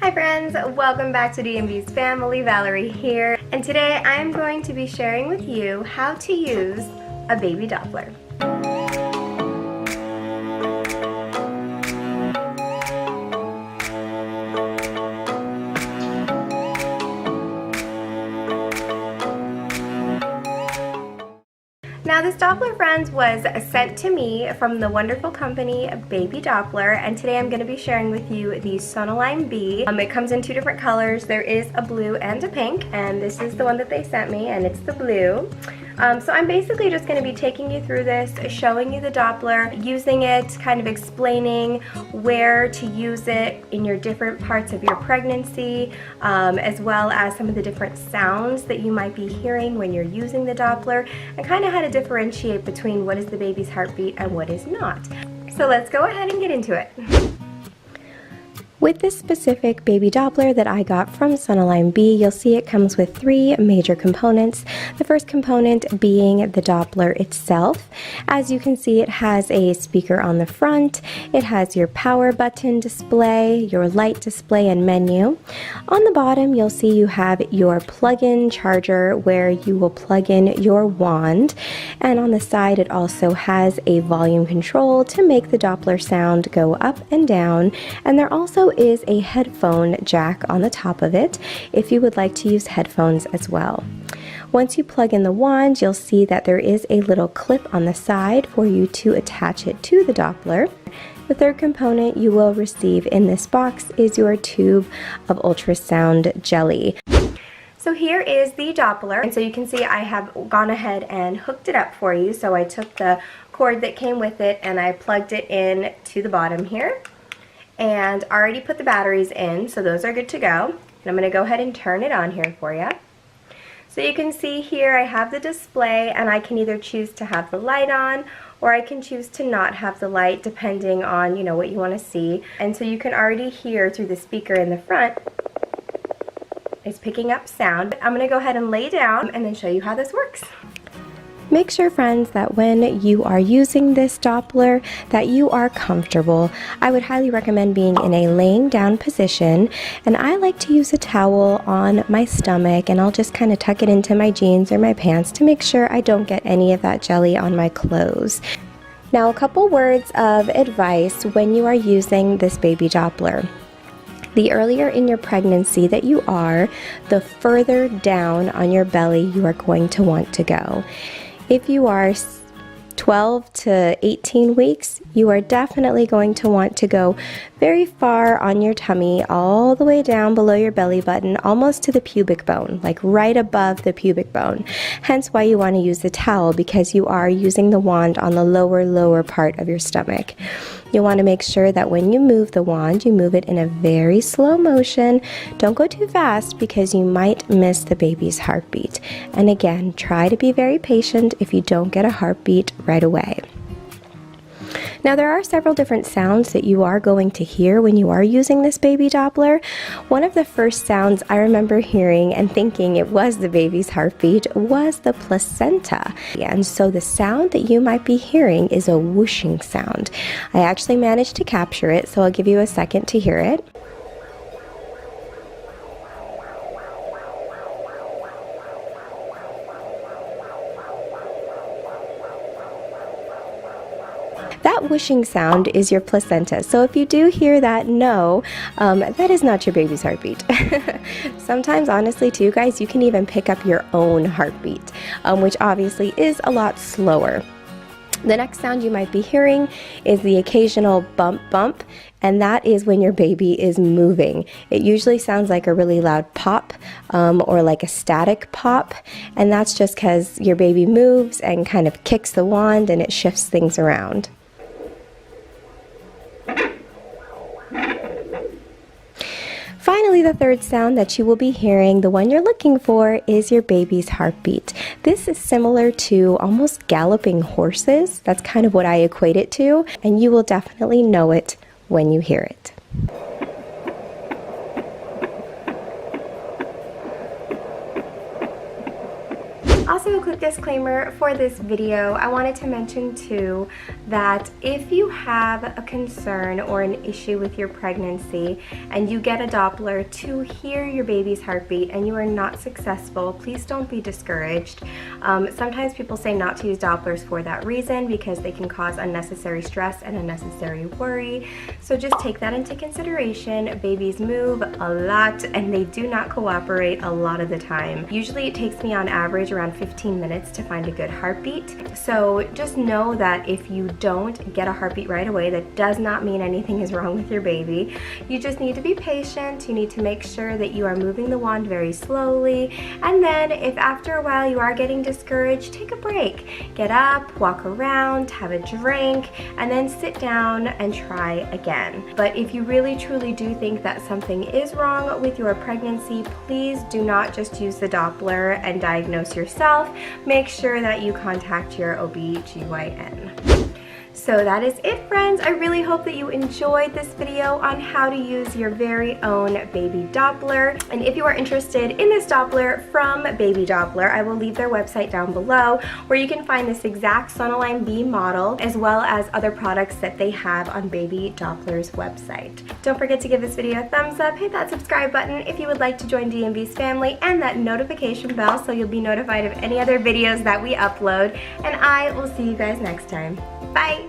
Hi friends, welcome back to DandV's family. Valerie here, and today I'm going to be sharing with you how to use a baby Doppler. Now this Doppler, friends, was sent to me from the wonderful company Baby Doppler, and today I'm going to be sharing with you the Sonoline B. It comes in two different colors. There is a blue and a pink, and this is the one that they sent me, and it's the blue. So I'm basically just going to be taking you through this, showing you the Doppler, using it, kind of explaining where to use it in your different parts of your pregnancy, as well as some of the different sounds that you might be hearing when you're using the Doppler, and kind of how to differentiate between what is the baby's heartbeat and what is not. So let's go ahead and get into it. With this specific baby Doppler that I got from Sonoline B, you'll see it comes with three major components. The first component being the Doppler itself. As you can see, it has a speaker on the front, it has your power button display, your light display and menu. On the bottom, you'll see you have your plug-in charger where you will plug in your wand, and on the side it also has a volume control to make the Doppler sound go up and down, and there also is a headphone jack on the top of it if you would like to use headphones as well. Once you plug in the wand, you'll see that there is a little clip on the side for you to attach it to the Doppler. The third component you will receive in this box is your tube of ultrasound jelly. So here is the Doppler, and so you can see I have gone ahead and hooked it up for you. So I took the cord that came with it and I plugged it in to the bottom here, and already put the batteries in, so those are good to go. And I'm going to go ahead and turn it on here for you. So you can see here I have the display, and I can either choose to have the light on or I can choose to not have the light, depending on what you want to see. And so you can already hear through the speaker in the front it's picking up sound. I'm going to go ahead and lay down and then show you how this works. Make sure, friends, that when you are using this Doppler that you are comfortable. I would highly recommend being in a laying down position, and I like to use a towel on my stomach, and I'll just kind of tuck it into my jeans or my pants to make sure I don't get any of that jelly on my clothes. Now, a couple words of advice when you are using this baby Doppler. The earlier in your pregnancy that you are, the further down on your belly you are going to want to go. If you are 12 to 18 weeks, you are definitely going to want to go very far on your tummy, all the way down below your belly button, almost to the pubic bone, like right above the pubic bone. Hence why you want to use the towel, because you are using the wand on the lower part of your stomach. You'll want to make sure that when you move the wand, you move it in a very slow motion. Don't go too fast because you might miss the baby's heartbeat. And again, try to be very patient if you don't get a heartbeat right away. Now, there are several different sounds that you are going to hear when you are using this baby Doppler. One of the first sounds I remember hearing and thinking it was the baby's heartbeat was the placenta. And so the sound that you might be hearing is a whooshing sound. I actually managed to capture it, so I'll give you a second to hear it. That whooshing sound is your placenta. So if you do hear that, no, that is not your baby's heartbeat. Sometimes, honestly, too, guys, you can even pick up your own heartbeat, which obviously is a lot slower. The next sound you might be hearing is the occasional bump bump, and that is when your baby is moving. It usually sounds like a really loud pop or like a static pop, and that's just because your baby moves and kind of kicks the wand and it shifts things around. Finally, the third sound that you will be hearing, the one you're looking for, is your baby's heartbeat. This is similar to almost galloping horses. That's kind of what I equate it to, and you will definitely know it when you hear it. Also, a quick disclaimer for this video, I wanted to mention too that if you have a concern or an issue with your pregnancy and you get a Doppler to hear your baby's heartbeat and you are not successful, please don't be discouraged. Sometimes people say not to use Dopplers for that reason because they can cause unnecessary stress and unnecessary worry. So just take that into consideration. Babies move a lot and they do not cooperate a lot of the time. Usually it takes me on average around 15 minutes to find a good heartbeat. So just know that if you don't get a heartbeat right away, that does not mean anything is wrong with your baby. You just need to be patient. You need to make sure that you are moving the wand very slowly. And then if after a while you are getting discouraged, take a break. Get up, walk around, have a drink, and then sit down and try again. But if you really truly do think that something is wrong with your pregnancy, please do not just use the Doppler and diagnose yourself. Make sure that you contact your OB/GYN. So that is it, friends. I really hope that you enjoyed this video on how to use your very own baby Doppler. And if you are interested in this Doppler from Baby Doppler, I will leave their website down below where you can find this exact Sonoline B model as well as other products that they have on Baby Doppler's website. Don't forget to give this video a thumbs up, hit that subscribe button if you would like to join DandV's family, and that notification bell so you'll be notified of any other videos that we upload. And I will see you guys next time. Bye!